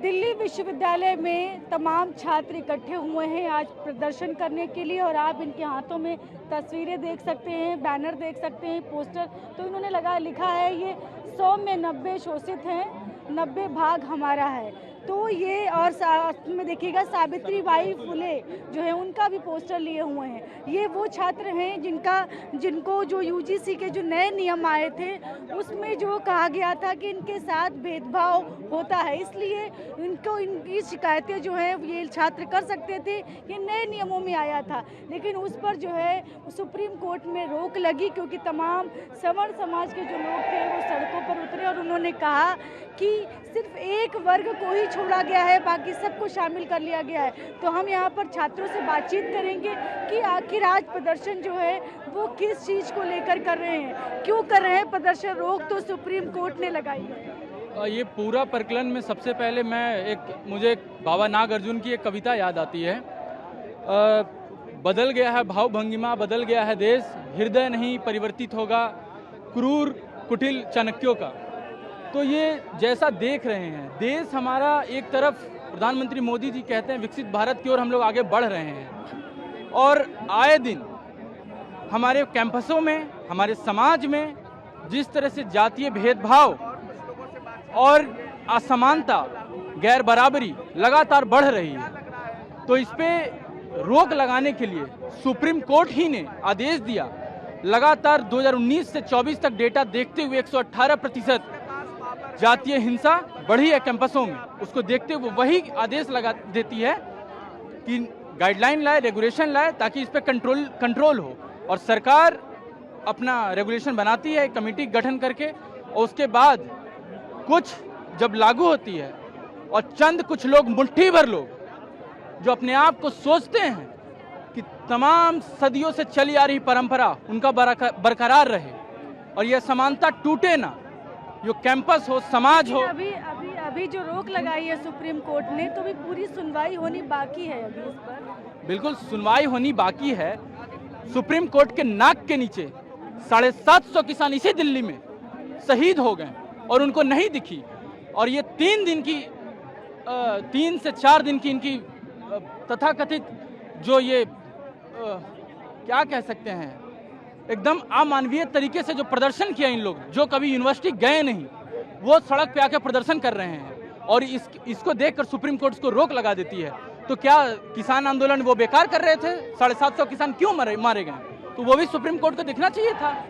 दिल्ली विश्वविद्यालय में तमाम छात्र इकट्ठे हुए हैं आज प्रदर्शन करने के लिए और आप इनके हाथों में तस्वीरें देख सकते हैं, बैनर देख सकते हैं, पोस्टर। तो इन्होंने लिखा है ये 100 में 90 शोषित हैं, 90 भाग हमारा है। तो ये और में देखिएगा सावित्री बाई फुले जो है उनका भी पोस्टर लिए हुए हैं। ये वो छात्र हैं जिनको जो यूजीसी के जो नए नियम आए थे उसमें जो कहा गया था कि इनके साथ भेदभाव होता है, इसलिए इनकी शिकायतें जो है ये छात्र कर सकते थे। ये नए नियमों में आया था, लेकिन उस पर जो है सुप्रीम कोर्ट में रोक लगी क्योंकि तमाम सवर्ण समाज के जो लोग थे वो सड़कों पर उतरे और उन्होंने कहा कि सिर्फ एक वर्ग को ही छोड़ा गया है, बाकी सबको शामिल कर लिया गया है। तो हम यहाँ पर छात्रों से बातचीत करेंगे कि आखिर आज प्रदर्शन जो है वो किस चीज़ को लेकर कर रहे हैं, क्यों कर रहे हैं प्रदर्शन। रोक तो सुप्रीम कोर्ट ने लगाई है। ये पूरा प्रकरण में सबसे पहले मुझे बाबा नागार्जुन की एक कविता याद आती है। बदल गया है भाव भंगिमा, बदल गया है देश, हृदय नहीं परिवर्तित होगा क्रूर कुटिल चाणक्यों का। तो ये जैसा देख रहे हैं, देश हमारा एक तरफ प्रधानमंत्री मोदी जी कहते हैं विकसित भारत की ओर हम लोग आगे बढ़ रहे हैं, और आए दिन हमारे कैंपसों में, हमारे समाज में जिस तरह से जातीय भेदभाव और असमानता, गैर बराबरी लगातार बढ़ रही है, तो इस पे रोक लगाने के लिए सुप्रीम कोर्ट ही ने आदेश दिया। लगातार 2019 से 24 तक डेटा देखते हुए 118% जातीय हिंसा बढ़ी है कैंपसों में। उसको देखते हुए वही आदेश लगा देती है कि गाइडलाइन लाए, रेगुलेशन लाए, ताकि इस पे कंट्रोल हो। और सरकार अपना रेगुलेशन बनाती है कमेटी गठन करके, और उसके बाद कुछ जब लागू होती है और चंद कुछ लोग, मुट्ठी भर लोग जो अपने आप को सोचते हैं कि तमाम सदियों से चली आ रही परंपरा उनका बरकरार रहे और यह समानता टूटे ना, जो कैंपस हो, समाज हो। अभी जो रोक लगाई है सुप्रीम कोर्ट ने, तो भी पूरी सुनवाई होनी बाकी है अभी इस पर। बिल्कुल सुनवाई होनी बाकी है। सुप्रीम कोर्ट के नाक के नीचे 750 किसान इसी दिल्ली में शहीद हो गए और उनको नहीं दिखी। और ये 3 से 4 दिन की इनकी तथाकथित जो ये क्या कह सकते हैं, एकदम अमानवीय तरीके से जो प्रदर्शन किया इन लोग, जो कभी यूनिवर्सिटी गए नहीं, वो सड़क पे आकर प्रदर्शन कर रहे हैं। और इसको देखकर सुप्रीम कोर्ट इसको रोक लगा देती है। तो क्या किसान आंदोलन वो बेकार कर रहे थे? 750 किसान क्यों मारे गए? तो वो भी सुप्रीम कोर्ट को दिखना चाहिए था।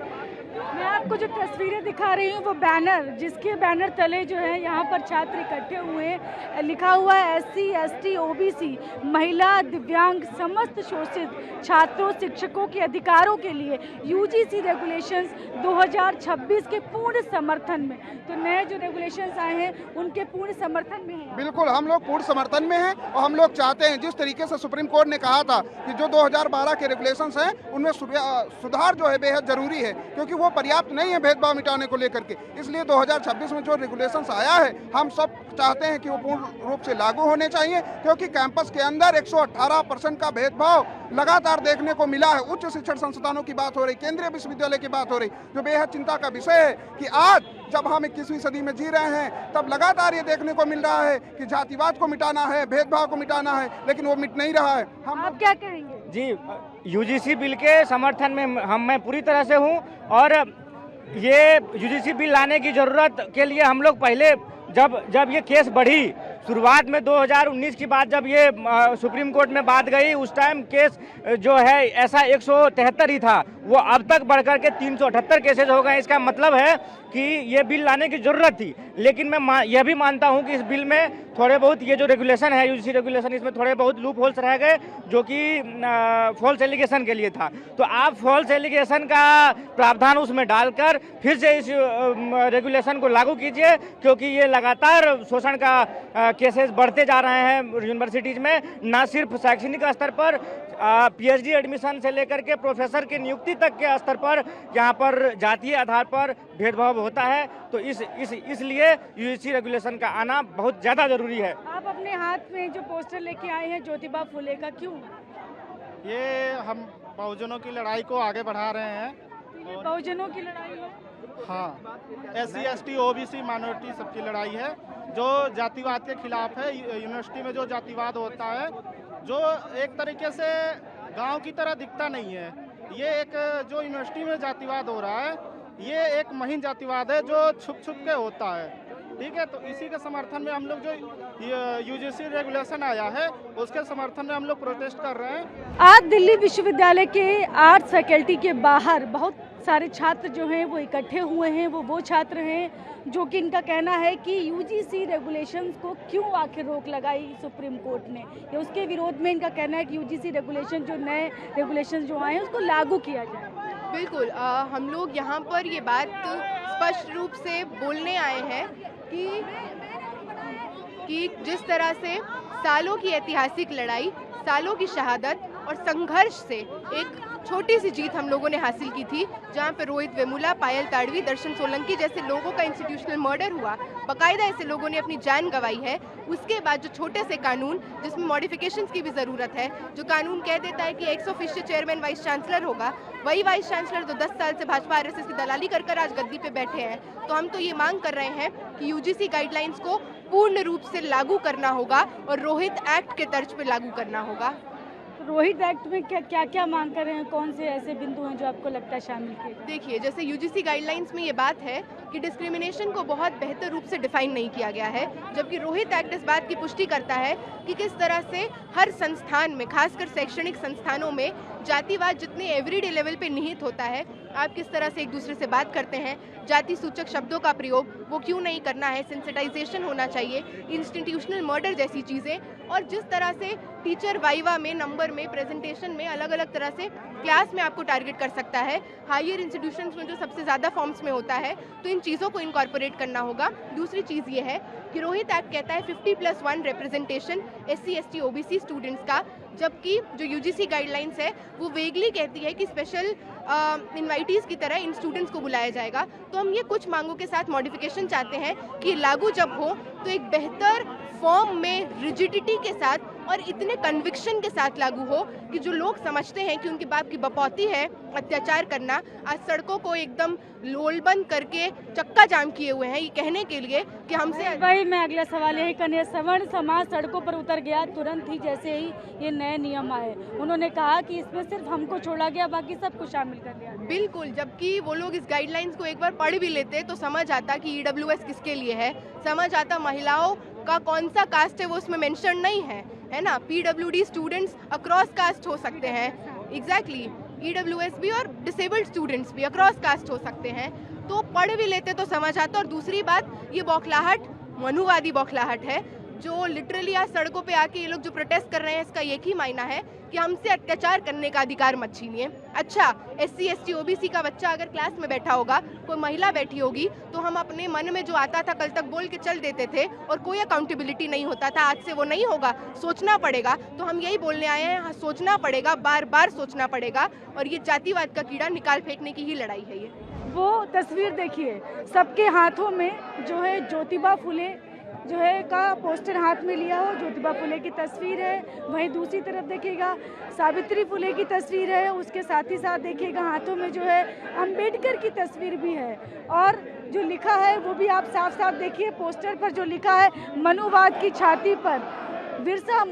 मैं आपको जो तस्वीरें दिखा रही हूँ वो बैनर, जिसके बैनर तले जो है यहाँ पर छात्र इकट्ठे हुए हैं, लिखा हुआ है SC, ST, OBC, महिला, दिव्यांग, समस्त शोषित छात्रों, शिक्षकों के अधिकारों के लिए UGC रेगुलेशंस 2026 के पूर्ण समर्थन में। तो नए जो रेगुलेशंस आए हैं उनके पूर्ण समर्थन में है। बिल्कुल, हम लोग पूर्ण समर्थन में हैं और हम लोग चाहते हैं जिस तरीके से सुप्रीम कोर्ट ने कहा था कि जो 2012 के रेगुलेशंस हैं उनमें सुधार जो है बेहद जरूरी है, क्योंकि वो पर्याप्त नहीं है भेदभाव मिटाने को लेकर के। इसलिए 2026 में जो रेगुलेशंस आया है हम सब चाहते हैं कि वो पूर्ण रूप से लागू होने चाहिए, क्योंकि कैंपस के अंदर 118% का भेदभाव लगातार देखने को मिला है। उच्च शिक्षण संस्थानों की बात हो रही, केंद्रीय विश्वविद्यालय की बात हो रही, जो बेहद चिंता का विषय है कि आज जब हम 21वीं सदी में जी रहे हैं तब लगातार ये देखने को मिल रहा है कि जातिवाद को मिटाना है, भेदभाव को मिटाना है, लेकिन वो मिट नहीं रहा है। आप क्या कहेंगे? जी, UGC बिल के समर्थन में मैं पूरी तरह से हूँ, और ये UGC बिल लाने की ज़रूरत के लिए हम लोग पहले जब ये केस बढ़ी, शुरुआत में 2019 की बात जब ये सुप्रीम कोर्ट में बात गई, उस टाइम केस जो है ऐसा 173 ही था, वो अब तक बढ़कर के 378 केसेज हो गए। इसका मतलब है कि ये बिल लाने की ज़रूरत थी। लेकिन मैं यह भी मानता हूं कि इस बिल में थोड़े बहुत ये जो रेगुलेशन है, UGC रेगुलेशन, इसमें थोड़े बहुत लूप होल्स रह गए जो कि फॉल्स एलिगेशन के लिए था। तो आप फॉल्स एलिगेशन का प्रावधान उसमें डालकर फिर से इस रेगुलेशन को लागू कीजिए, क्योंकि ये लगातार शोषण का केसेस बढ़ते जा रहे हैं यूनिवर्सिटीज़ में। ना सिर्फ शैक्षणिक स्तर पर, PhD एडमिशन से लेकर के प्रोफेसर की नियुक्ति तक के स्तर पर यहाँ पर जातीय आधार पर भेदभाव होता है। तो इसलिए UGC रेगुलेशन का आना बहुत ज़्यादा ज़रूरी है। आप अपने हाथ में जो पोस्टर लेके आए हैं ज्योतिबा फुले का, क्यों? ये हम बहुजनों की लड़ाई को आगे बढ़ा रहे हैं। बहुजनों की लड़ाई है? हाँ, SC, ST, OBC माइनॉरिटी सबकी लड़ाई है। जो जातिवाद के खिलाफ है। यूनिवर्सिटी में जो जातिवाद होता है, जो एक तरीके से गांव की तरह दिखता नहीं है, ये एक जो यूनिवर्सिटी में जातिवाद हो रहा है, ये एक महीन जातिवाद है जो छुप छुप के होता है। ठीक है, तो इसी के समर्थन में हम लोग जो यूजीसी रेगुलेशन आया है उसके समर्थन में हम लोग प्रोटेस्ट कर रहे हैं। आज दिल्ली विश्वविद्यालय के आर्ट्स फैकल्टी के बाहर बहुत सारे छात्र जो हैं वो इकट्ठे हुए हैं। वो छात्र हैं जो कि इनका कहना है कि यूजीसी रेगुलेशंस को क्यों आखिर रोक लगाई सुप्रीम कोर्ट ने, या उसके विरोध में इनका कहना है कि यूजीसी रेगुलेशन जो नए रेगुलेशन जो आए हैं उसको लागू किया जाए। बिल्कुल, हम लोग यहाँ पर ये बात स्पष्ट रूप से बोलने आए हैं कि जिस तरह से सालों की ऐतिहासिक लड़ाई, सालों की शहादत और संघर्ष से एक छोटी सी जीत हम लोगों ने हासिल की थी, जहाँ पे रोहित वेमुला, पायल ताड़वी, दर्शन सोलंकी जैसे लोगों का इंस्टीट्यूशनल मर्डर हुआ, बाकायदा ऐसे लोगों ने अपनी जान गंवाई है। उसके बाद जो छोटे से कानून जिसमें मॉडिफिकेशंस की भी ज़रूरत है, जो कानून कह देता है कि ex officio chairman vice chancellor होगा, वही वाइस चांसलर जो 10 साल से भाजपा आरएसएस की दलाली कर आज गद्दी पे बैठे हैं। तो हम तो ये मांग कर रहे हैं कि यूजीसी गाइडलाइंस को पूर्ण रूप से लागू करना होगा और रोहित एक्ट के तर्ज पे लागू करना होगा। रोहित एक्ट में क्या क्या मांग कर रहे हैं, कौन से ऐसे बिंदु हैं जो आपको लगता है शामिल किए? देखिए, जैसे यूजीसी गाइडलाइंस में ये बात है कि डिस्क्रिमिनेशन को बहुत बेहतर रूप से डिफाइन नहीं किया गया है, जबकि रोहित एक्ट इस बात की पुष्टि करता है कि किस तरह से हर संस्थान में, खासकर शैक्षणिक संस्थानों में, जातिवाद जितने एवरीडे लेवल पे निहित होता है, आप किस तरह से एक दूसरे से बात करते हैं, जाति सूचक शब्दों का प्रयोग वो क्यों नहीं करना है, सेंसिटाइजेशन होना चाहिए, इंस्टीट्यूशनल मर्डर जैसी चीज़ें, और जिस तरह से टीचर वाइवा में, नंबर में, प्रेजेंटेशन में अलग अलग तरह से क्लास में आपको टारगेट कर सकता है। हायर इंस्टीट्यूशंस में जो सबसे ज़्यादा फॉर्म्स में होता है, तो इन चीज़ों को इनकॉर्पोरेट करना होगा। दूसरी चीज़ ये है कि रोहित एक्ट कहता है 50+1 representation SC ST OBC students का, जबकि जो यूजीसी गाइडलाइंस है वो वेगली कहती है कि स्पेशल इनवाइटीज़ की तरह इन स्टूडेंट्स को बुलाया जाएगा। तो हम ये कुछ मांगों के साथ मॉडिफिकेशन चाहते हैं कि लागू जब हो तो एक बेहतर फॉर्म में, रिजिडिटी के साथ और इतने कन्विक्शन के साथ लागू हो कि जो लोग समझते हैं कि उनके बाप की बपौती है अत्याचार करना, आज सड़कों को एकदम लोलबंद करके चक्का जाम किए हुए हैं ये कहने के लिए कि हमसे। भाई, मैं अगला सवाल यही करने, सवर्ण समाज सड़कों पर उतर गया तुरंत ही जैसे ही ये नए नियम आए। उन्होंने कहा कि इसमें सिर्फ हमको छोड़ा गया, बाकी सबको शामिल कर लिया। बिल्कुल, जबकि वो लोग इस गाइडलाइंस को एक बार पढ़ भी लेते तो समझ आता कि EWS किसके लिए है, समझ आता महिलाओं का कौन सा कास्ट है वो उसमें मेंशन नहीं है ना। PWD स्टूडेंट्स अक्रॉस कास्ट हो सकते हैं, एग्जैक्टली EWS भी, और डिसेबल्ड स्टूडेंट्स भी अक्रॉस कास्ट हो सकते हैं। तो पढ़ भी लेते तो समझ आता। और दूसरी बात, ये बौखलाहट मनुवादी बौखलाहट है, जो लिटरली आज सड़कों पे आके ये लोग जो प्रोटेस्ट कर रहे हैं, इसका एक ही मायना है कि हमसे अत्याचार करने का अधिकार मत छीनिए। अच्छा, SC ST OBC का बच्चा अगर क्लास में बैठा होगा, कोई महिला बैठी होगी, तो हम अपने मन में जो आता था कल तक बोल के चल देते थे और कोई अकाउंटेबिलिटी नहीं होता था। आज से वो नहीं होगा, सोचना पड़ेगा। तो हम यही बोलने आए हैं, सोचना पड़ेगा, बार बार सोचना पड़ेगा, और ये जातिवाद का कीड़ा निकाल फेंकने की ही लड़ाई है। ये वो तस्वीर देखिए, सबके हाथों में जो है ज्योतिबा फुले जो है का पोस्टर हाथ में लिया हो, ज्योतिबा फुले की तस्वीर है। वहीं दूसरी तरफ देखिएगा सावित्री फुले की तस्वीर है, उसके साथ ही साथ देखिएगा हाथों में जो है अंबेडकर की तस्वीर भी है। और जो लिखा है वो भी आप साफ साफ देखिए, पोस्टर पर जो लिखा है, मनुवाद की छाती पर बिरसा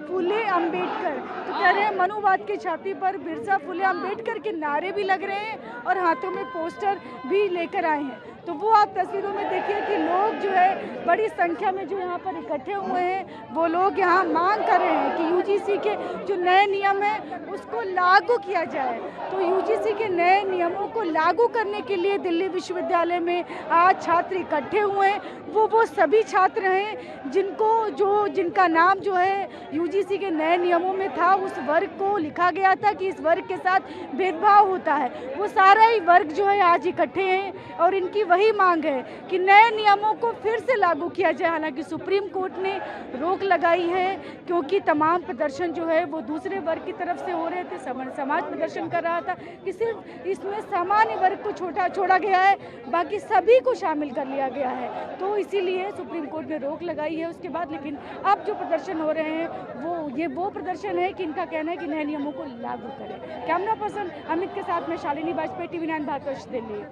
फुले अंबेडकर। तो कह रहे हैं मनुवाद की छाती पर बिरसा फुले अंबेडकर के नारे भी लग रहे हैं और हाथों में पोस्टर भी लेकर आए हैं। तो वो आप तस्वीरों में देखिए कि लोग जो है बड़ी संख्या में जो यहाँ पर इकट्ठे हुए हैं, वो लोग यहाँ मांग कर रहे हैं कि यूजीसी के जो नए नियम हैं उसको लागू किया जाए। तो यूजीसी के नए नियमों को लागू करने के लिए दिल्ली विश्वविद्यालय में आज छात्र इकट्ठे हुए हैं। वो सभी छात्र हैं जिनका नाम जो है यूजीसी के नए नियमों में था, उस वर्ग को लिखा गया था कि इस वर्ग के साथ भेदभाव होता है। वो सारा ही वर्ग जो है आज इकट्ठे हैं और इनकी वही मांग है कि नए नियमों को फिर से लागू किया जाए। हालांकि सुप्रीम कोर्ट ने रोक लगाई है, क्योंकि तमाम प्रदर्शन जो है वो दूसरे वर्ग की तरफ से हो रहे थे। सवर्ण समाज प्रदर्शन कर रहा था कि सिर्फ इसमें सामान्य वर्ग को छोड़ा गया है, बाकी सभी को शामिल कर लिया गया है। तो इसीलिए सुप्रीम कोर्ट ने रोक लगाई है उसके बाद। लेकिन अब जो प्रदर्शन हो रहे हैं वो प्रदर्शन है कि इनका कहना है कि नए नियमों को लागू करें। कैमरा पर्सन अमित के साथ में शालिनी वाजपेयी, TV9 भारतवर्ष, दिल्ली।